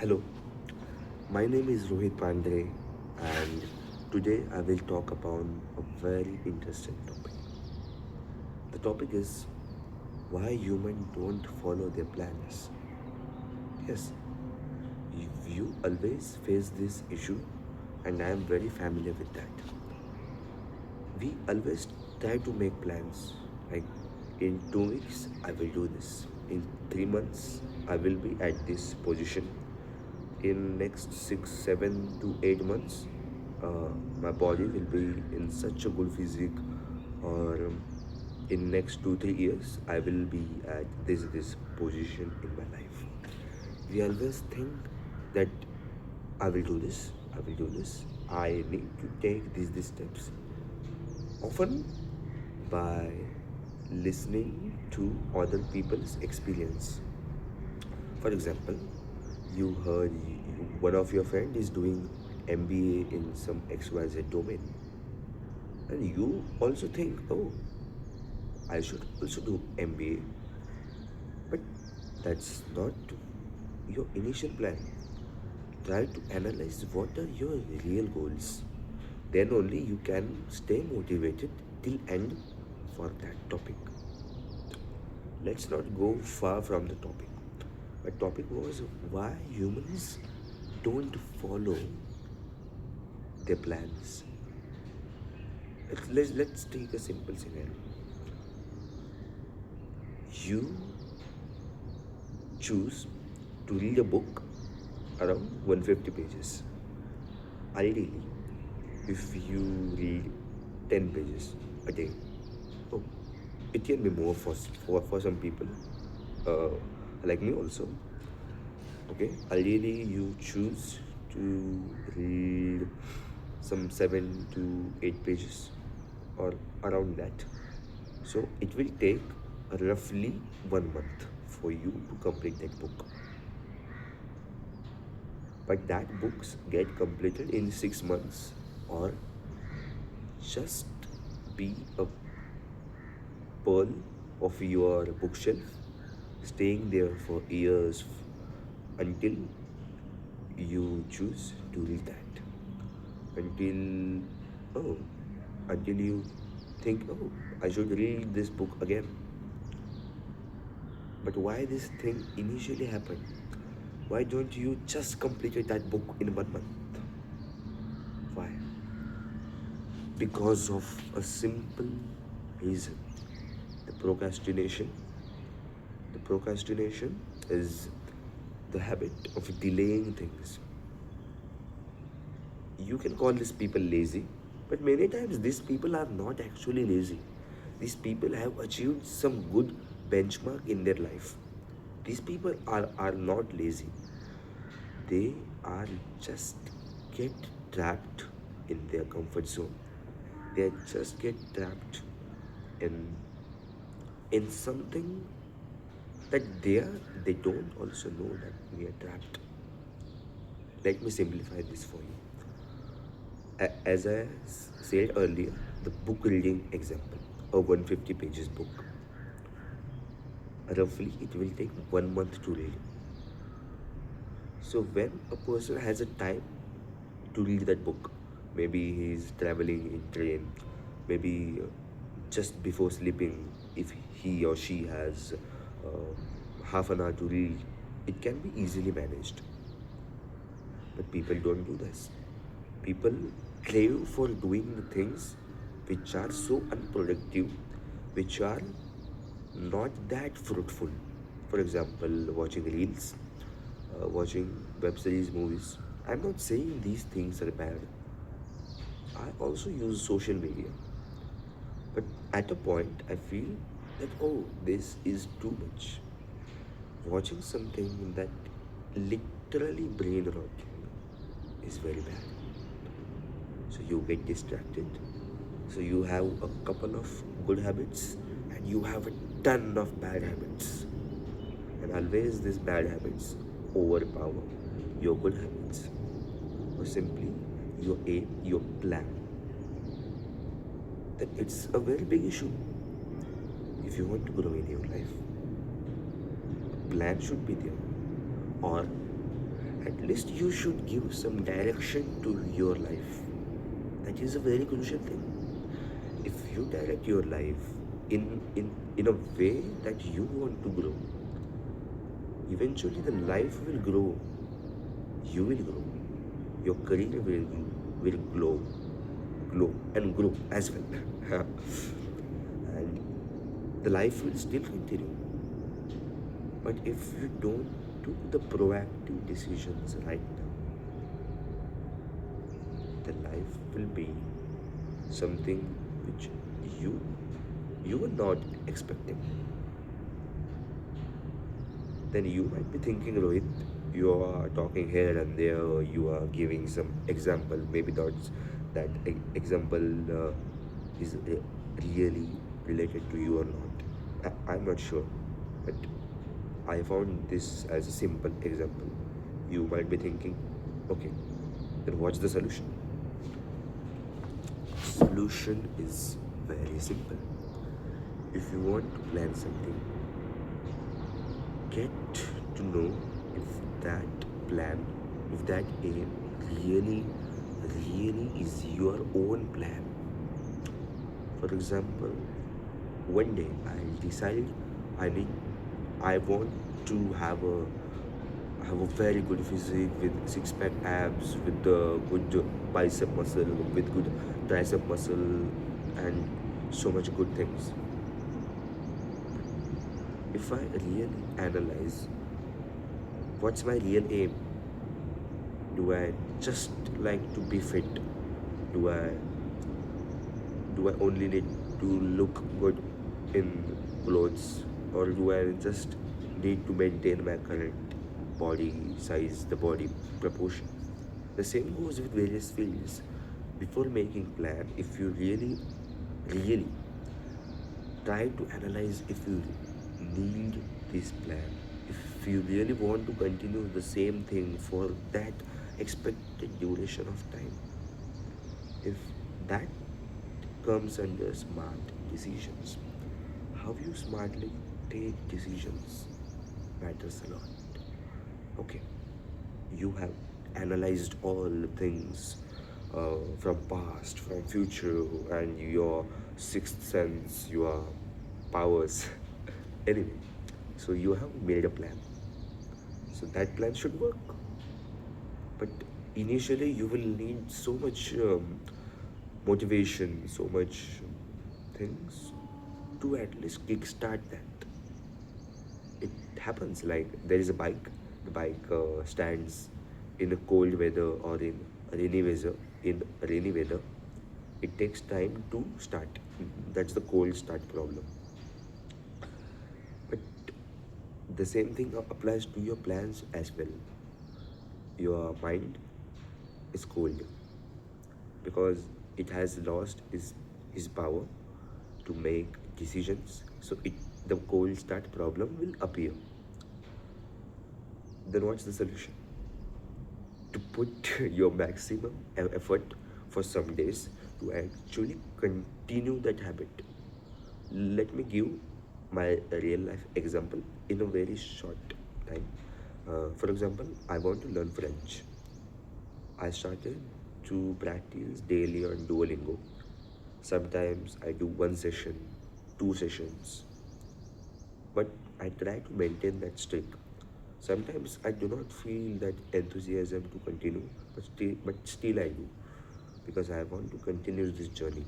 Hello, my name is Rohit Pandey, and today I will talk about a very interesting topic. The topic is why humans don't follow their plans. Yes, you always face this issue, and I am very familiar with that. We always try to make plans like in 2 weeks I will do this, in 3 months I will be at this position, in next 6 7 to 8 months my body will be in such a good physique, or in next 2 3 years I will be at this position in my life. We always think that I will do this, I will do this, I need to take these steps, often by listening to other people's experience. For example, you heard one of your friend is doing MBA in some XYZ domain, and you also think, oh, I should also do MBA, but that's not your initial plan. Try to analyze what are your real goals. Then only you can stay motivated till end for that topic. Let's not go far from the topic. My topic was why humans don't follow their plans. Let's take a simple scenario. You choose to read a book around 150 pages. Ideally, if you read 10 pages a day, oh, it can be more for some people, uh, like me also. Okay, ideally you choose to read some 7 to 8 pages or around that. So it will take roughly 1 month for you to complete that book. But that books get completed in 6 months, or just be a pearl of your bookshelf, staying there for years until you choose to read that. Until, oh, until you think, oh, I should read this book again. But why this thing initially happened? Why don't you just complete that book in 1 month? Why? Because of a simple reason. The procrastination. The procrastination is the habit of delaying things. You can call these people lazy, but many times these people are not actually lazy. These people have achieved some good benchmark in their life. These people are not lazy. They are just get trapped in their comfort zone. They just get trapped in something that they don't also know that we are trapped. Let me simplify this for you. As I said earlier, the book reading example, a 150 pages book, roughly it will take 1 month to read. So when a person has a time to read that book, maybe he's traveling in train, maybe just before sleeping, if he or she has half an hour to read, it can be easily managed. But people don't do this. People crave for doing the things which are so unproductive, which are not that fruitful. For example, watching reels, watching web series, movies. I'm not saying these things are bad. I also use social media. But at a point, I feel that, oh, this is too much. Watching something that literally brain rot you is very bad. So you get distracted. So you have a couple of good habits and you have a ton of bad habits. And always these bad habits overpower your good habits, or simply your aim, your plan. Then it's a very big issue. If you want to grow in your life, a plan should be there. Or At least you should give some direction to your life. That is a very crucial thing. If you direct your life in a way that you want to grow, eventually the life will grow. You will grow. Your career will glow and grow as well. And the life will still continue. But if you don't do the proactive decisions right now, the life will be something which you you were not expecting. Then you might be thinking, Rohit, you are talking here and there, you are giving some example. Maybe that example is really related to you or not. I'm not sure, but I found this as a simple example. You might be thinking, okay, then what's the solution? Solution is very simple. If you want to plan something, get to know if that plan, if that aim really, really is your own plan. For example, one day I decide I need, I want to have a very good physique with six pack abs, with the good bicep muscle, with good tricep muscle, and so much good things. If I really analyze what's my real aim, do I just like to be fit? Do I only need to look good in clothes, or do I just need to maintain my current body size, the body proportion? The same goes with various fields. Before making plan, if you really, really try to analyze if you need this plan, if you really want to continue the same thing for that expected duration of time, if that comes under smart decisions. How you smartly take decisions matters a lot. Okay, you have analyzed all the things from past, from future, and your sixth sense, your powers. Anyway, so you have made a plan. So that plan should work. But initially, you will need so much motivation, so much things to at least kickstart that. It happens like there is a bike. The bike stands in a cold weather or in rainy weather. In rainy weather, it takes time to start. That's the cold start problem. But the same thing applies to your plans as well. Your mind is cold because it has lost his power to make decisions. So the cold start problem will appear. Then what's the solution? To put your maximum effort for some days to actually continue that habit. Let me give my real life example in a very short time. For example, I want to learn French. I started to practice daily on Duolingo. Sometimes I do one session, two sessions, but I try to maintain that streak. Sometimes I do not feel that enthusiasm to continue, but still I do because I want to continue this journey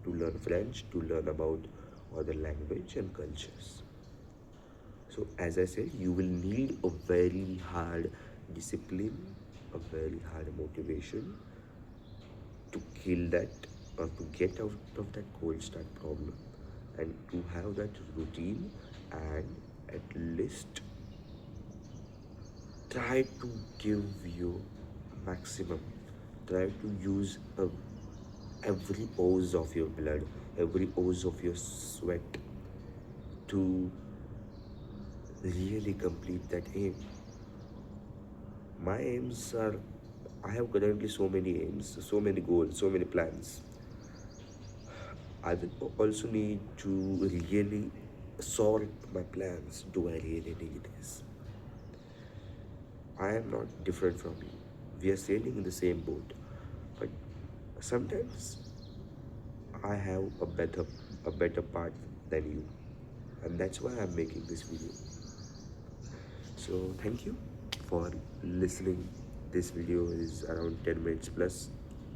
to learn French, to learn about other language and cultures. So as I said, you will need a very hard discipline, a very hard motivation to kill that or to get out of that cold start problem and to have that routine and at least try to give you maximum. Try to use every ounce of your blood, every ounce of your sweat to really complete that aim. My aims are, I have currently so many aims, so many goals, so many plans. I will also need to really sort my plans. Do I really need this? I am not different from you. We are sailing in the same boat. But sometimes I have a better part than you. And that's why I'm making this video. So thank you for listening. This video is around 10 minutes plus.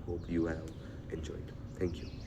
Hope you have enjoyed. Thank you.